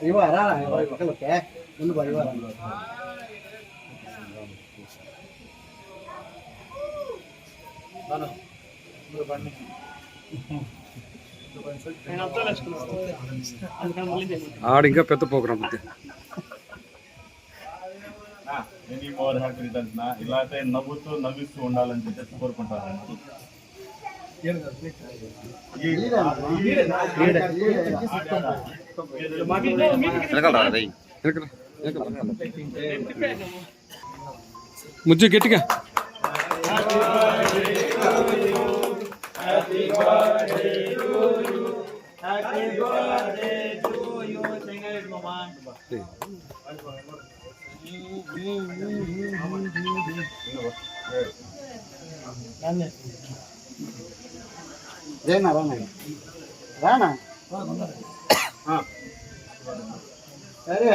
ఇవారా ఒకళ్ళకే ముందు ఇవారా ఆడ ఇంకా పెద్ద ప్రోగ్రామ్ ఉంది. ఇలా అయితే నవ్విస్తూ ఉండాలని చెప్పేసి కోరుకుంటాను. ముజ్జు గట్టిగా రానా రానా సరే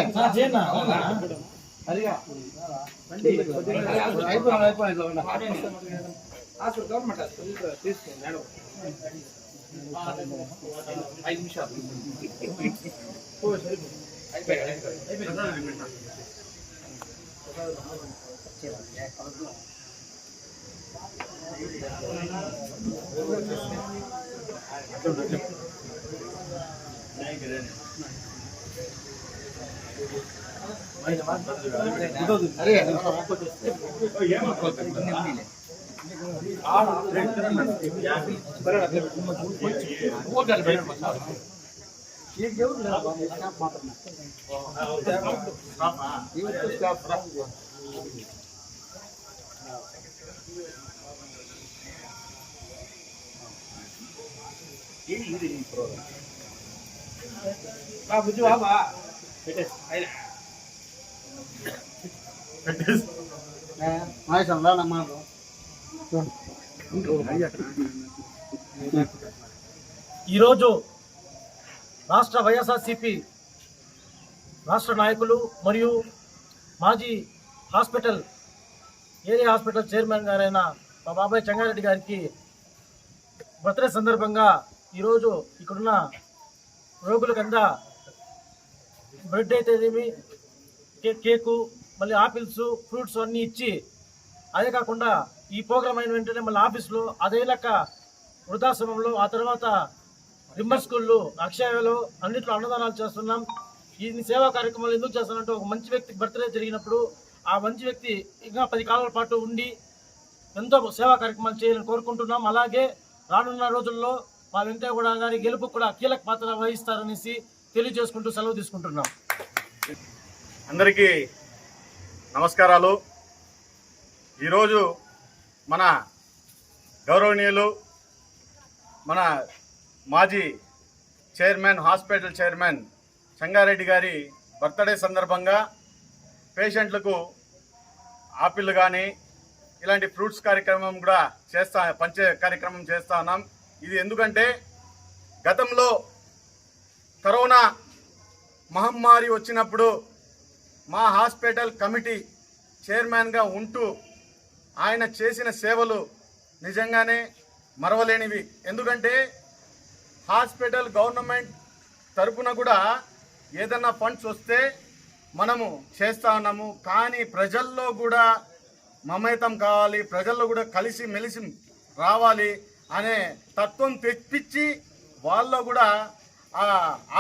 బుజ్జు బాబా ఈరోజు రాష్ట్ర వైఎస్ఆర్సీపీ రాష్ట్ర నాయకులు మరియు మాజీ ఏరియా హాస్పిటల్ చైర్మన్ గారైన మా బాబాయ్ చెంగారెడ్డి గారికి బర్త్డే సందర్భంగా ఈరోజు ఇక్కడున్న రోగులకంతా బ్రెడ్ అయితేనేమి కేకు మళ్ళీ ఆపిల్స్ ఫ్రూట్స్ అన్నీ ఇచ్చి, అదే కాకుండా ఈ ప్రోగ్రామ్ అయిన వెంటనే మళ్ళీ ఆఫీస్లో అదే లెక్క వృద్ధాశ్రమంలో, ఆ తర్వాత రింబర్ స్కూళ్ళు, అక్షయలో అన్నింటిలో అన్నదానాలు చేస్తున్నాం. ఈ సేవా కార్యక్రమాలు ఎందుకు చేస్తానంటే, ఒక మంచి వ్యక్తికి బర్త్డే జరిగినప్పుడు ఆ మంచి వ్యక్తి ఇంకా 10 కాలాల పాటు ఉండి ఎంతో సేవా కార్యక్రమాలు చేయాలని కోరుకుంటున్నాం. అలాగే రానున్న రోజుల్లో మా వెంకయ్యగౌడ గారి గెలుపు కూడా కీలక పాత్ర వహిస్తారనేసి తెలియజేసుకుంటూ సెలవు తీసుకుంటున్నాం. అందరికీ నమస్కారాలు. ఈరోజు మన గౌరవనీయులు మన మాజీ హాస్పిటల్ చైర్మన్ చెంగారెడ్డి గారి బర్త్డే సందర్భంగా పేషెంట్లకు ఆపిల్ కానీ ఇలాంటి ఫ్రూట్స్ కార్యక్రమం కూడా పంచే కార్యక్రమం చేస్తా ఉన్నాం. ఇది ఎందుకంటే గతంలో కరోనా మహమ్మారి వచ్చినప్పుడు మా హాస్పిటల్ కమిటీ చైర్మన్గా ఉంటూ ఆయన చేసిన సేవలు నిజంగానే మరవలేనివి. ఎందుకంటే హాస్పిటల్ గవర్నమెంట్ తరపున కూడా ఏదన్నా ఫండ్స్ వస్తే మనము చేస్తా ఉన్నాము. కానీ ప్రజల్లో కూడా మమేతం కావాలి, ప్రజల్లో కూడా కలిసి మెలిసి రావాలి అనే తత్వం తెప్పించి వాళ్ళలో కూడా ఆ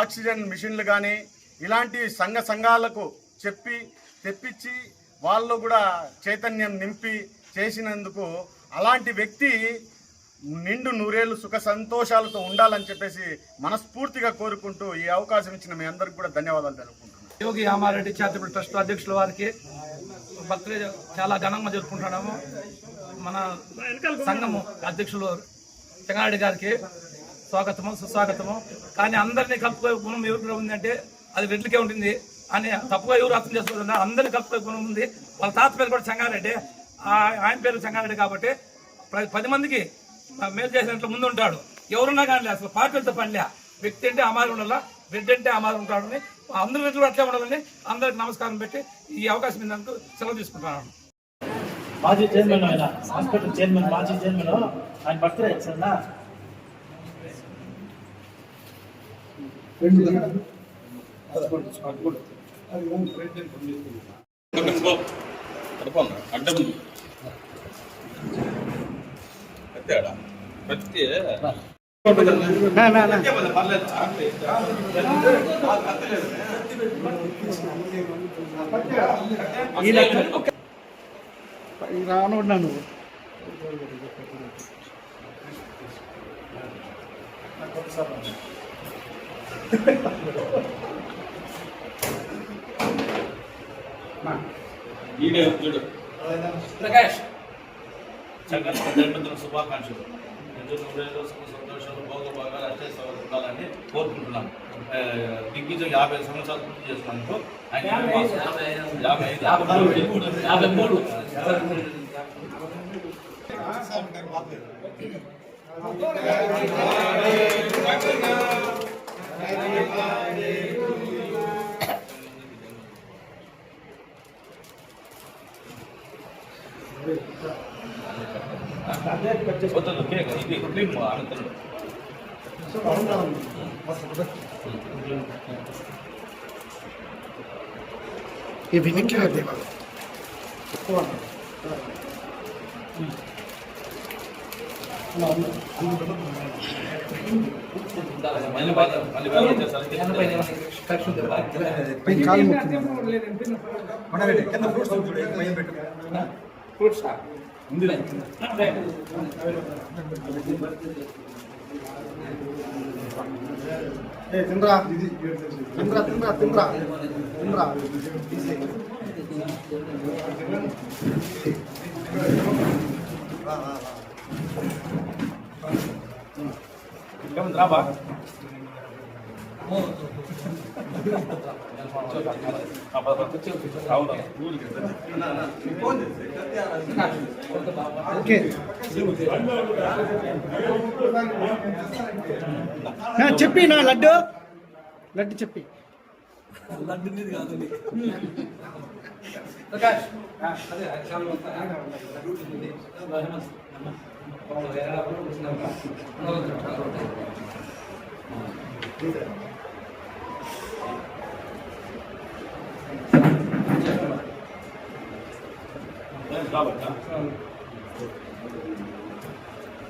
ఆక్సిజన్ మిషన్లు కానీ ఇలాంటి సంఘాలకు తెప్పించి వాళ్ళు కూడా చైతన్యం నింపి చేసినందుకు అలాంటి వ్యక్తి నిండు నూరేళ్లు సుఖ సంతోషాలతో ఉండాలని చెప్పేసి మనస్ఫూర్తిగా కోరుకుంటూ ఈ అవకాశం ఇచ్చిన మీ అందరికి కూడా ధన్యవాదాలు తెలుపుకుంటున్నాను. యోగి రామారెడ్డి చారిటబుల్ ట్రస్ట్ అధ్యక్షుల వారికి బర్త్డే చాలా ఘనంగా జరుపుకుంటున్నాము. మన సంఘము అధ్యక్షులు చెంగారెడ్డి గారికి స్వాగతము సుస్వాగతము. కానీ అందరినీ కలుపుకోే గుణం ఎవరికి ఉందంటే అది రెడ్లకే ఉంటుంది అని తప్పుగా ఎవరు అర్థం చేసుకోవాలి. అందరినీ కలుపుకోే గుణం ఉంది. వాళ్ళ తాత పేరు కూడా చెంగారెడ్డి, ఆయన పేరు చెంగారెడ్డి కాబట్టి 10 మందికి మేలు చేసినట్లు ముందు ఉంటాడు. ఎవరున్నా కానీ అసలు పార్టీలతో పనిలే, వ్యక్తి అంటే అమారు ఉండాలా, రెడ్డి అంటే అమారు ఉంటాడని అందరి రైతులు అట్లే ఉండాలని అందరికి నమస్కారం పెట్టి ఈ అవకాశం ఇచ్చినందుకు సెలవు తీసుకుంటున్నాను. మాజీ చైర్మన్ ఆయన హాస్పిటల్ చైర్మన్ మాజీ చైర్మన్ ఆయన బర్త్డే వచ్చారా రానున్నాను ప్రకాష్ జన్మదిన శుభాకాంక్షలు. ఎందుకు సంతోషాలు భోగభాగాలు అట్లే ఉండాలని కోరుకుంటున్నాను. దిగ్విజయం 50 సంవత్సరాలు పూర్తి చేసినందుకు ఆయన 53 ये भी नहीं क्या देवा తింద్రా తింద్రా తింద్రా తింద్రా తింద్రా రాబా ఓకే చెప్పి నా లడ్డు లడ్డు చెప్పి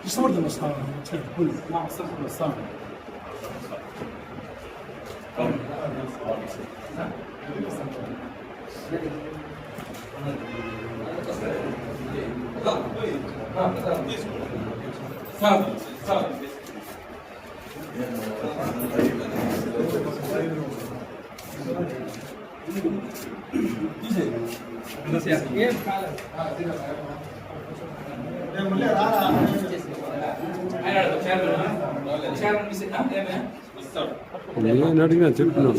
ఇష్టపడుతుంది వస్తాను నేను అడిగినా చెప్తున్నాను.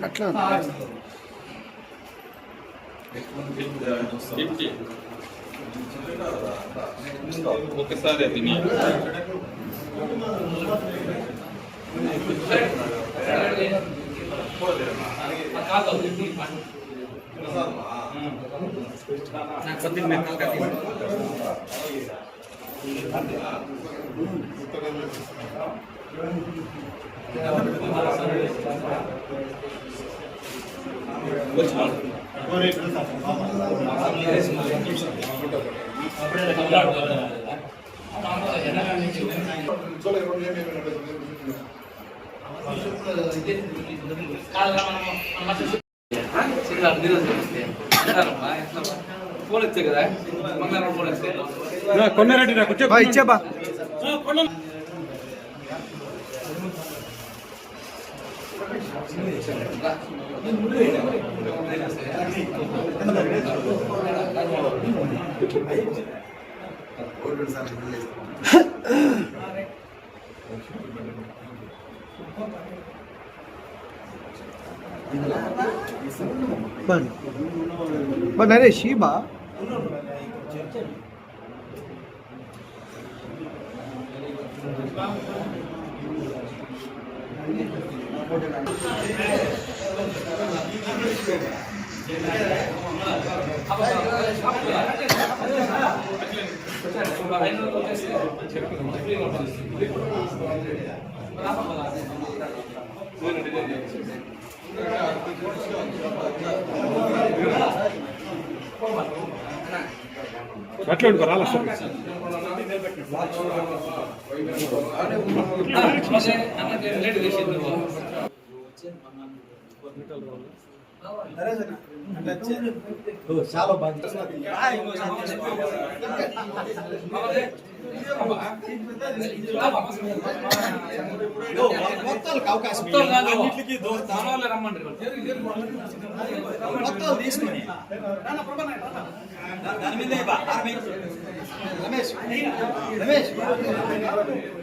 అట్లా ఒకసారి అది ఫోన్ వచ్చే కదా మంగళవారం ఫోన్ వస్తే కొన్నారెడ్డి నాకు ఇచ్చేబా बन अरे शीबा అట్లా ఉండి రాలా చాలా బాగా అవకాశం తీసుకుని రమేష్ రమేష్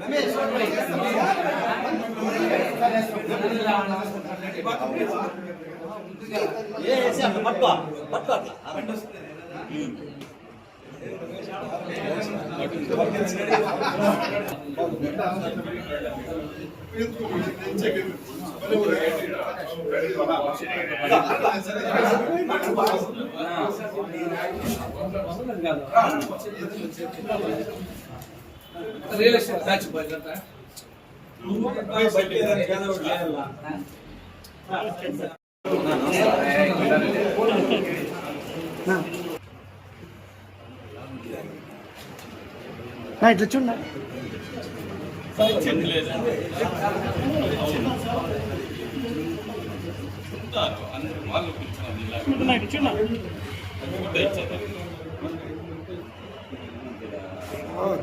రమేష్ పట్టుకో పట్టుకో రియల్ ఎస్టేట్ బ్యాచ్ బాయ్ ఇట్లా చూడ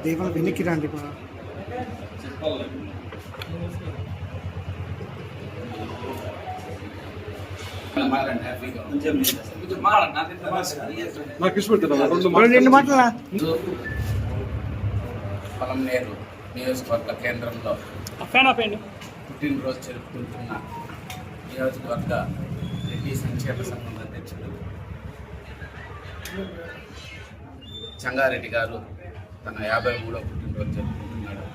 దేవా వెనక్కి రండి నాకు ఇష్టపడుతున్నా రెండు మాటలా పలమనేరు నియోజకవర్గ కేంద్రంలో పుట్టినరోజు జరుపుకుంటున్న నియోజకవర్గ రెడ్డి సంక్షేమ సంఘం అధ్యక్షుడు చంగారెడ్డి గారు తన 53వ పుట్టినరోజు జరుపుకుంటున్నాడు.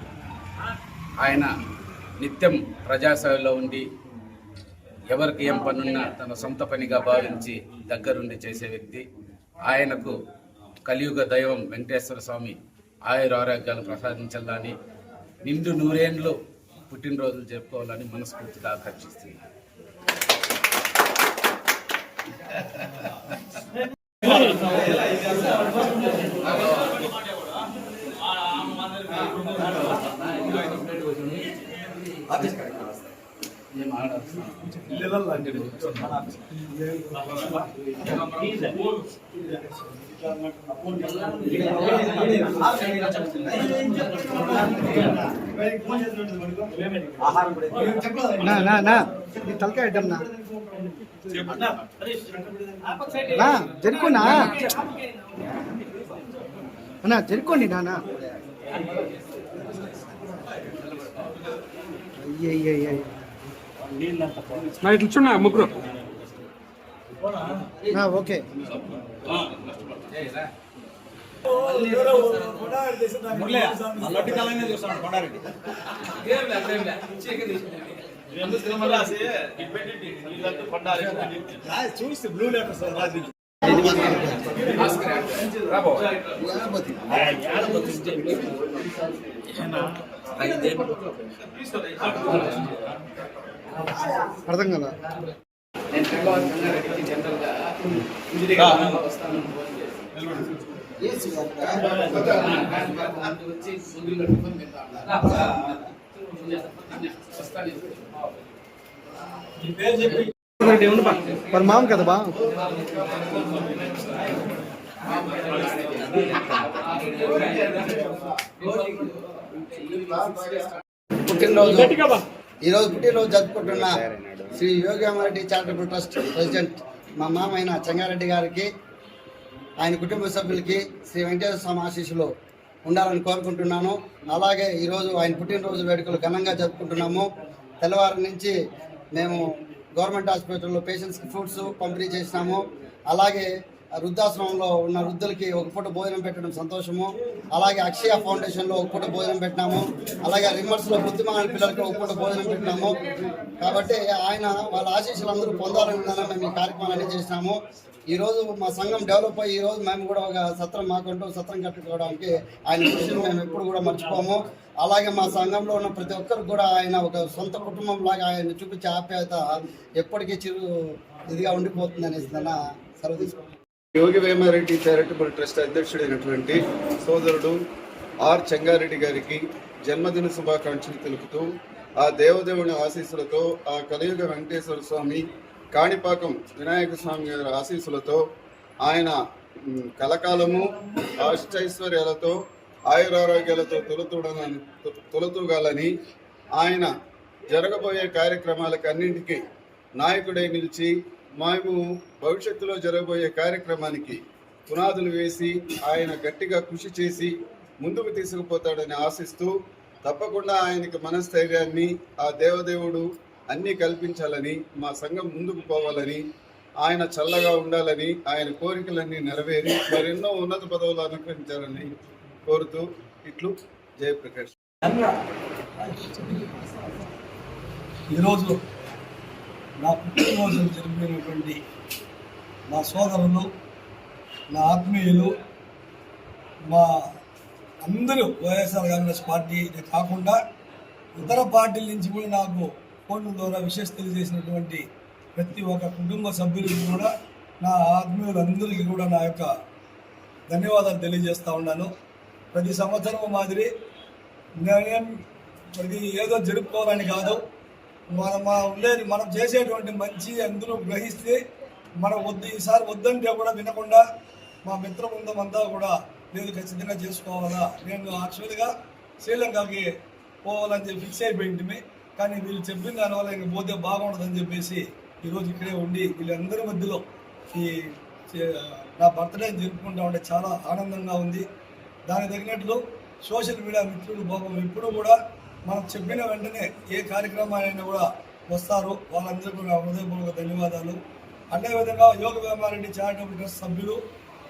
ఆయన నిత్యం ప్రజాసేవలో ఉండి ఎవరికి ఏం పనున్నా తన సొంత పనిగా భావించి దగ్గరుండి చేసే వ్యక్తి. ఆయనకు కలియుగ దైవం వెంకటేశ్వర స్వామి ఆయురారోగ్యాలు ప్రసాదించాలని, నిండు 100 ఏళ్ళు పుట్టినరోజులు జరుపుకోవాలని మనస్ఫూర్తిగా ఆకాంక్షిస్తుంది. తలకాయ అడ్డమ్నా జరుకోనా అన్నా జరుకోండి నాన్న నా ఇట్లా చూడ ముగ్గురు ఓకే చూసి బ్లూ లెటర్స్ అర్థం కదా. నేను రంగారెడ్డికి జనరల్గా ఇంజనీరింగ్ వస్తాను వచ్చి ముందు కట్టుకొని మరి మామ కదా బా ఈరోజు పుట్టినరోజు జరుపుకుంటున్న శ్రీ యోగామారెడ్డి చారిటబుల్ ట్రస్ట్ ప్రెసిడెంట్ మా మామైన చెంగారెడ్డి గారికి, ఆయన కుటుంబ సభ్యులకి శ్రీ వెంకటేశ్వర స్వామి ఆశీస్సులు ఉండాలని కోరుకుంటున్నాను. అలాగే ఈరోజు ఆయన పుట్టినరోజు వేడుకలు ఘనంగా జరుపుకుంటున్నాము. తెల్లవారి నుంచి మేము గవర్నమెంట్ హాస్పిటల్లో పేషెంట్స్కి ఫుడ్స్ పంపిణీ చేసినాము. అలాగే వృద్ధాశ్రమంలో ఉన్న వృద్ధులకి ఒక పూట భోజనం పెట్టడం సంతోషము. అలాగే అక్షయ ఫౌండేషన్లో ఒక పూట భోజనం పెట్టినాము. అలాగే రిమర్స్లో బుద్ధిమాన పిల్లలకి ఒక పూట భోజనం పెట్టినాము. కాబట్టి ఆయన వాళ్ళ ఆశీస్సులు అందరూ పొందాలని మేము ఈ కార్యక్రమాలన్నీ చేసినాము. ఈరోజు మా సంఘం డెవలప్ అయ్యి ఈరోజు మేము కూడా ఒక సత్రం మాకంటూ సత్రం కట్టుకోవడానికి ఆయన కృషిని మేము ఎప్పుడు కూడా మర్చిపోము. అలాగే మా సంఘంలో ఉన్న ప్రతి ఒక్కరికి కూడా ఆయన ఒక సొంత కుటుంబం లాగా ఆయన చూపించే ఆప్యాయత ఎప్పటికీ ఇదిగా ఉండిపోతుంది అనేసి సెలవు తీసుకుంటాం. యోగి వేమారెడ్డి చారిటబుల్ ట్రస్ట్ అధ్యక్షుడైనటువంటి సోదరుడు ఆర్ చెంగారెడ్డి గారికి జన్మదిన శుభాకాంక్షలు తెలుపుతూ ఆ దేవదేవుని ఆశీస్సులతో ఆ కలియుగ వెంకటేశ్వర స్వామి కాణిపాకం వినాయక స్వామి గారి ఆశీస్సులతో ఆయన కలకాలము అష్టైశ్వర్యాలతో ఆయురారోగ్యాలతో తొలతూగాలని ఆయన జరగబోయే కార్యక్రమాలకు అన్నింటికీ నాయకుడై నిలిచి మేము భవిష్యత్తులో జరగబోయే కార్యక్రమానికి పునాదులు వేసి ఆయన గట్టిగా కృషి చేసి ముందుకు తీసుకుపోతాడని ఆశిస్తూ తప్పకుండా ఆయనకి మనస్థైర్యాన్ని ఆ దేవదేవుడు అన్నీ కల్పించాలని మా సంఘం ముందుకు పోవాలని ఆయన చల్లగా ఉండాలని ఆయన కోరికలన్నీ నెరవేరి మరెన్నో ఉన్నత పదవులు అనుకరించాలని కోరుతూ ఇట్లు జయప్రకాష్. ఈరోజు నా పుట్టినరోజు జరిపినటువంటి నా సోదరులు, నా ఆత్మీయులు, మా అందరూ వైఎస్ఆర్ కాంగ్రెస్ పార్టీ కాకుండా ఇతర పార్టీల నుంచి కూడా నాకు ఫోన్ల ద్వారా విషయం తెలియజేసినటువంటి ప్రతి ఒక్క కుటుంబ సభ్యులకి కూడా, నా ఆత్మీయులందరికీ కూడా నా యొక్క ధన్యవాదాలు తెలియజేస్తూ ఉన్నాను. ప్రతి సంవత్సరం మాదిరి నేనేం ప్రతి ఏదో జరుపుకోవాలని కాదు, మనం చేసేటువంటి మంచి అందరూ గ్రహిస్తే మనం ఈసారి వద్దంటే కూడా వినకుండా మా మిత్రబృందం అంతా కూడా లేదు ఖచ్చితంగా చేసుకోవాలా, నేను యాక్చువల్గా శ్రీలంకకి పోవాలని చెప్పి ఫిక్స్ అయిపోయింది. కానీ వీళ్ళు చెప్పిన దానివల్ల ఇంక పోతే బాగుండదని చెప్పేసి ఈరోజు ఇక్కడే ఉండి వీళ్ళందరి మధ్యలో ఈ నా బర్త్డే జరుపుకుంటా ఉంటే చాలా ఆనందంగా ఉంది. దానికి తగినట్లు సోషల్ మీడియా మిత్రులు పాపం ఇప్పుడు కూడా మనం చెప్పిన వెంటనే ఏ కార్యక్రమాలైనా కూడా వస్తారు. వాళ్ళందరికీ కూడా హృదయపూర్వక ధన్యవాదాలు. అదేవిధంగా యోగ వేమారెడ్డి చారిటబుల్ ట్రస్ట్ సభ్యులు,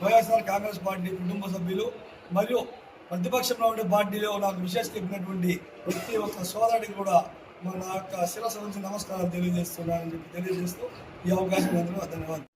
వైఎస్ఆర్ కాంగ్రెస్ పార్టీ కుటుంబ సభ్యులు మరియు ప్రతిపక్షంలో ఉండే పార్టీలో నాకు విశేష చెప్పినటువంటి ప్రతి ఒక్క సోదరుడికి కూడా నా యొక్క శిరస్సు నుంచి నమస్కారాలు తెలియజేస్తున్నానని చెప్పి తెలియజేస్తూ ఈ అవకాశం ధన్యవాదాలు.